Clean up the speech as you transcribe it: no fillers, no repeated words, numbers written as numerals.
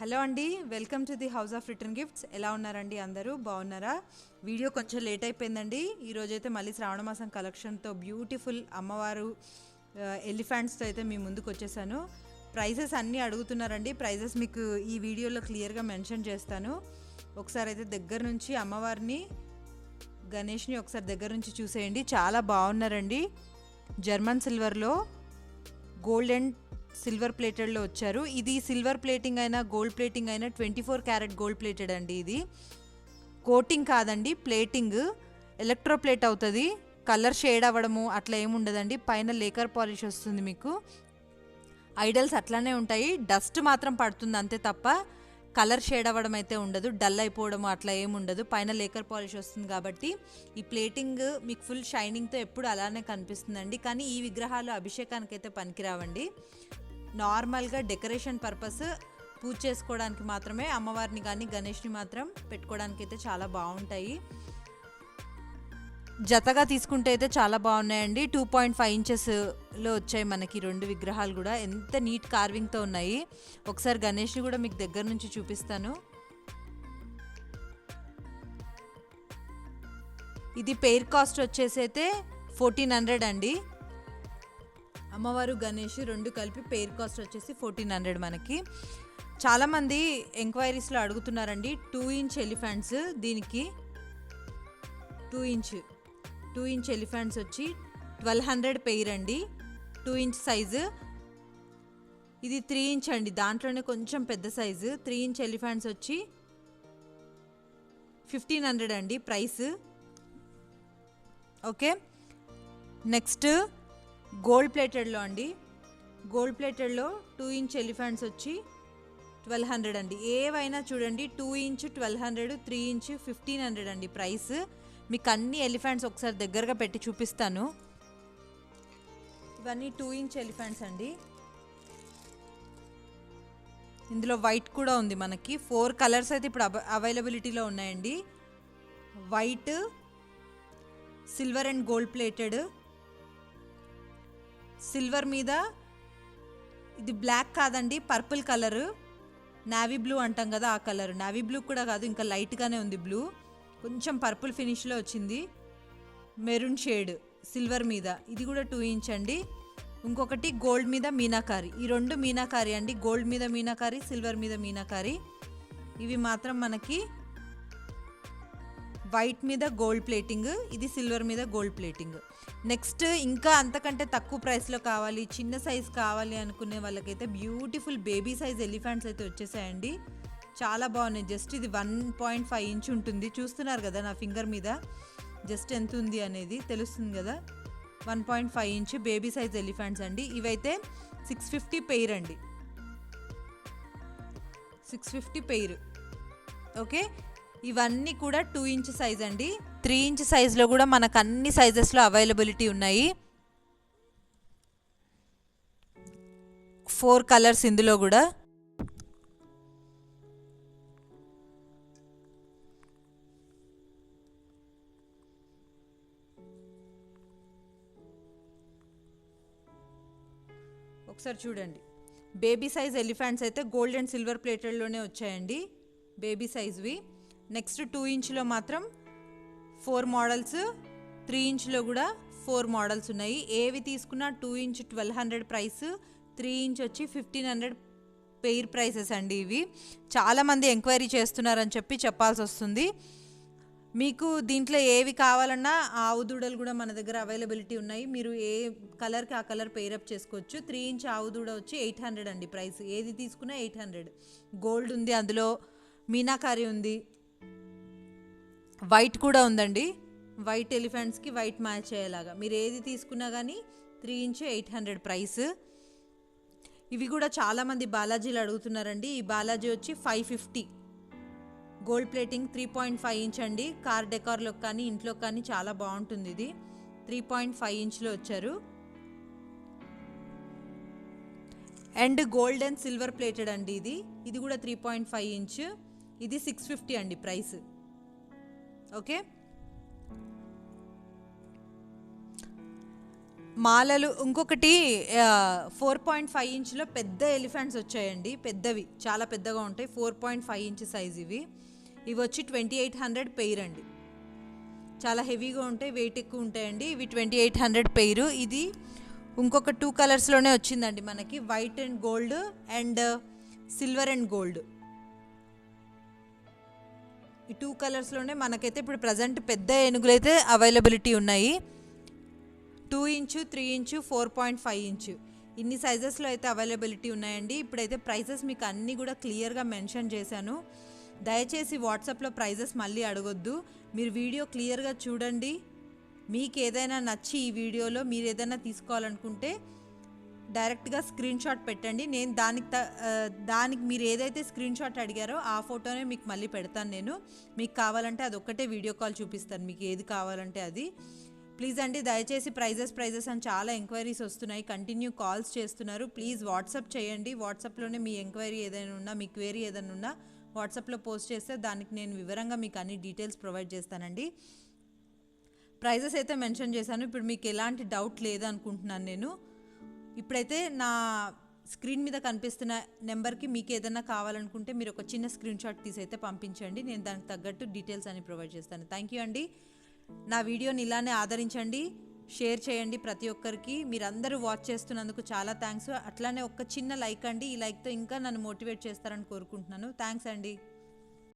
Hello అండి, welcome to the house of return gifts. ఎలా ఉన్నారండి? అందరూ బాగున్నారా? వీడియో కొంచెం లేట్ అయిపోయిందండి. ఈరోజైతే మళ్ళీ శ్రావణ మాసం కలెక్షన్తో బ్యూటిఫుల్ అమ్మవారు ఎలిఫెంట్స్తో అయితే మీ ముందుకు వచ్చేసాను. ప్రైజెస్ అన్నీ అడుగుతున్నారండి. ప్రైజెస్ మీకు ఈ వీడియోలో క్లియర్గా మెన్షన్ చేస్తాను. ఒకసారి అయితే దగ్గర నుంచి అమ్మవారిని, గణేష్ని ఒకసారి దగ్గర నుంచి చూసేయండి. చాలా బాగున్నారండి. జర్మన్ సిల్వర్లో గోల్డ్ అండ్ సిల్వర్ ప్లేటెడ్లో వచ్చారు. ఇది సిల్వర్ ప్లేటింగ్ అయినా గోల్డ్ ప్లేటింగ్ అయినా 24 క్యారెట్ గోల్డ్ ప్లేటెడ్ అండి. ఇది కోటింగ్ కాదండి, ప్లేటింగ్. ఎలక్ట్రో ప్లేట్ అవుతుంది. కలర్ షేడ్ అవ్వడము అట్లా ఏముండదండి. పైన లేకర్ పాలిష్ వస్తుంది. మీకు ఐడల్స్ అట్లానే ఉంటాయి, డస్ట్ మాత్రం పడుతుంది అంతే తప్ప కలర్ షేడ్ అవ్వడం అయితే ఉండదు. డల్ అయిపోవడం అట్లా ఏముండదు. పైన లేకర్ పాలిష్ వస్తుంది కాబట్టి ఈ ప్లేటింగ్ మీకు ఫుల్ షైనింగ్తో ఎప్పుడు అలానే కనిపిస్తుందండి. కానీ ఈ విగ్రహాలు అభిషేకానికి అయితే పనికిరావండి. నార్మల్గా డెకరేషన్ పర్పస్, పూజ చేసుకోవడానికి మాత్రమే. అమ్మవారిని కానీ గణేష్ని మాత్రం పెట్టుకోవడానికి అయితే చాలా బాగుంటాయి. జతగా తీసుకుంటే అయితే చాలా బాగున్నాయండి. 2.5 ఇంచెస్లో వచ్చాయి మనకి రెండు విగ్రహాలు కూడా. ఎంత నీట్ కార్వింగ్తో ఉన్నాయి. ఒకసారి గణేష్ని కూడా మీకు దగ్గర నుంచి చూపిస్తాను. ఇది పెయిర్ కాస్ట్ వచ్చేసి అయితే 1400 అండి. అమ్మవారు గణేష్ రెండు కలిపి పెయిర్ కాస్ట్ వచ్చేసి 1400 మనకి. చాలామంది ఎంక్వైరీస్లో అడుగుతున్నారండి 2 ఇంచ్ ఎలిఫెంట్స్. దీనికి 2 ఇంచ్ ఎలిఫెంట్స్ వచ్చి 1200 పెయిర్ అండి. 2 ఇంచ్ సైజు. ఇది 3 ఇంచ్ అండి, దాంట్లోనే కొంచెం పెద్ద సైజు. 3 ఇంచ్ ఎలిఫెంట్స్ వచ్చి 1500 అండి ప్రైస్. ఓకే, నెక్స్ట్ గోల్డ్ ప్లేటెడ్లో అండి. గోల్డ్ ప్లేటెడ్లో 2 ఇంచ్ ఎలిఫెంట్స్ వచ్చి 1200 అండి. ఏవైనా చూడండి, 2 ఇంచ్ 1200, 3 ఇంచ్ 1500 అండి ప్రైస్. మీకు అన్ని ఎలిఫెంట్స్ ఒకసారి దగ్గరగా పెట్టి చూపిస్తాను. ఇవన్నీ 2 ఇంచ్ ఎలిఫెంట్స్ అండి. ఇందులో వైట్ కూడా ఉంది మనకి. 4 కలర్స్ అయితే ఇప్పుడు అవైలబిలిటీలో ఉన్నాయండి. White, silver and gold plated, silver మీద ఇది బ్లాక్ కాదండి, పర్పుల్ కలరు, నావీ బ్లూ అంటాం కదా ఆ కలర్. నావీ బ్లూ కూడా కాదు, ఇంకా లైట్గానే ఉంది బ్లూ. కొంచెం పర్పుల్ ఫినిష్లో వచ్చింది. మెరూన్ షేడ్ సిల్వర్ మీద, ఇది కూడా 2 ఇంచ్ అండి. ఇంకొకటి గోల్డ్ మీద మీనాకారి. ఈ రెండు మీనాకారి అండి. గోల్డ్ మీద మీనాకారి, సిల్వర్ మీద మీనాకారి. ఇవి మాత్రం మనకి వైట్ మీద గోల్డ్ ప్లేటింగ్, ఇది సిల్వర్ మీద గోల్డ్ ప్లేటింగ్. నెక్స్ట్ ఇంకా అంతకంటే తక్కువ ప్రైస్లో కావాలి, చిన్న సైజ్ కావాలి అనుకునే వాళ్ళకైతే బ్యూటిఫుల్ బేబీ సైజ్ ఎలిఫెంట్స్ అయితే వచ్చేసాయండి. చాలా బాగున్నాయి. జస్ట్ ఇది 1.5 ఇంచ్ ఉంటుంది. చూస్తున్నారు కదా నా ఫింగర్ మీద జస్ట్ ఎంత ఉంది అనేది తెలుస్తుంది కదా. 1.5 ఇంచ్ బేబీ సైజ్ ఎలిఫెంట్స్ అండి. ఇవైతే 650 పెయిర్ అండి. 650 పెయిర్. ఓకే, ఇవన్నీ కూడా 2 ఇంచ్ సైజ్ అండి. 3 ఇంచ్ సైజ్లో కూడా మనకు అన్ని సైజెస్లో అవైలబిలిటీ ఉన్నాయి. 4 కలర్స్ ఇందులో కూడా. ఒకసారి చూడండి, బేబీ సైజ్ ఎలిఫెంట్స్ అయితే గోల్డ్ అండ్ సిల్వర్ ప్లేటెడ్లోనే వచ్చాయండి, బేబీ సైజ్వి. నెక్స్ట్ 2 ఇంచ్లో మాత్రం 4 మోడల్స్, 3 ఇంచ్లో కూడా 4 మోడల్స్ ఉన్నాయి. ఏవి తీసుకున్నా 2 ఇంచ్ 1200 ప్రైస్, 3 ఇంచ్ వచ్చి 1500 పెయిర్ ప్రైసెస్ అండి. ఇవి చాలామంది ఎంక్వైరీ చేస్తున్నారని చెప్పాల్సి వస్తుంది. మీకు దీంట్లో ఏవి కావాలన్నా ఆవు దూడలు కూడా మన దగ్గర అవైలబిలిటీ ఉన్నాయి. మీరు ఏ కలర్కి ఆ కలర్ పెయిరప్ చేసుకోవచ్చు. 3 ఇంచ్ ఆవు దూడ వచ్చి 800 అండి ప్రైస్. ఏది తీసుకున్నా 800. గోల్డ్ ఉంది, అందులో మీనాకారి ఉంది, వైట్ కూడా ఉందండి. వైట్ ఎలిఫెంట్స్కి వైట్ మ్యాచ్ అయ్యేలాగా మీరు ఏది తీసుకున్నా కానీ 3 ఇంచ్ 800 ప్రైస్. ఇవి కూడా చాలామంది బాలాజీలు అడుగుతున్నారండి. ఈ బాలాజీ వచ్చి 550. గోల్డ్ ప్లేటింగ్ 3.5 ఇంచ్ అండి. కార్ డెకార్లో కానీ ఇంట్లో కానీ చాలా బాగుంటుంది. ఇది 3.5 ఇంచ్లో వచ్చారు. And gold and silver plated అండి. ఇది కూడా 3.5 ఇంచ్. ఇది 650 అండి ప్రైస్. ఓకే, మాలలు ఇంకొకటి 4.5 ఇంచ్లో పెద్ద ఎలిఫెంట్స్ వచ్చాయండి, పెద్దవి చాలా పెద్దగా ఉంటాయి, 4.5 ఇంచ్ సైజ్ ఇవి వచ్చి 2800 పెయిర్ అండి, చాలా హెవీగా ఉంటాయి, వెయిట్ ఎక్కువ ఉంటాయండి. ఇవి 2800 పెయిర్. ఇది ఇంకొక 2 కలర్స్లోనే వచ్చిందండి మనకి, white and gold and silver and gold. ఈ 2 కలర్స్లోనే మనకైతే ఇప్పుడు ప్రజెంట్ పెద్ద ఏనుగులు అయితే అవైలబిలిటీ ఉన్నాయి. 2 ఇంచు, 3 ఇంచు, 4.5 ఇంచు ఇన్ని సైజెస్లో అయితే అవైలబిలిటీ ఉన్నాయండి. ఇప్పుడైతే ప్రైజెస్ మీకు అన్నీ కూడా క్లియర్గా మెన్షన్ చేశాను. దయచేసి వాట్సాప్లో ప్రైజెస్ మళ్ళీ అడగొద్దు, మీరు వీడియో క్లియర్గా చూడండి. మీకు ఏదైనా నచ్చి ఈ వీడియోలో మీరు ఏదైనా తీసుకోవాలనుకుంటే డైరెక్ట్గా స్క్రీన్ షాట్ పెట్టండి. నేను దానికి మీరు ఏదైతే స్క్రీన్ షాట్ అడిగారో ఆ ఫోటోనే మీకు మళ్ళీ పెడతాను. నేను మీకు కావాలంటే అది ఒక్కటే వీడియో కాల్ చూపిస్తాను, మీకు ఏది కావాలంటే అది. ప్లీజ్ అండి దయచేసి ప్రైజెస్ అని చాలా ఎంక్వైరీస్ వస్తున్నాయి, కంటిన్యూ కాల్స్ చేస్తున్నారు. ప్లీజ్ వాట్సాప్ చేయండి. వాట్సాప్లోనే మీ ఎంక్వైరీ ఏదైనా ఉన్నా, మీ క్వైరీ ఏదైనా ఉన్నా వాట్సాప్లో పోస్ట్ చేస్తే దానికి నేను వివరంగా మీకు అన్ని డీటెయిల్స్ ప్రొవైడ్ చేస్తానండి. ప్రైజెస్ అయితే మెన్షన్ చేశాను. ఇప్పుడు మీకు ఎలాంటి డౌట్ లేదనుకుంటున్నాను నేను. ఇప్పుడైతే నా స్క్రీన్ మీద కనిపిస్తున్న నెంబర్కి మీకు ఏదైనా కావాలనుకుంటే మీరు ఒక చిన్న స్క్రీన్ షాట్ తీసి అయితే పంపించండి, నేను దానికి తగ్గట్టు డీటెయిల్స్ అని ప్రొవైడ్ చేస్తాను. థ్యాంక్ యూ అండి. నా వీడియోని ఇలానే ఆదరించండి, షేర్ చేయండి ప్రతి ఒక్కరికి. మీరందరూ వాచ్ చేస్తున్నందుకు చాలా థ్యాంక్స్. అట్లానే ఒక చిన్న లైక్ అండి, ఈ లైక్తో ఇంకా నన్ను మోటివేట్ చేస్తారని కోరుకుంటున్నాను. థ్యాంక్స్ అండి.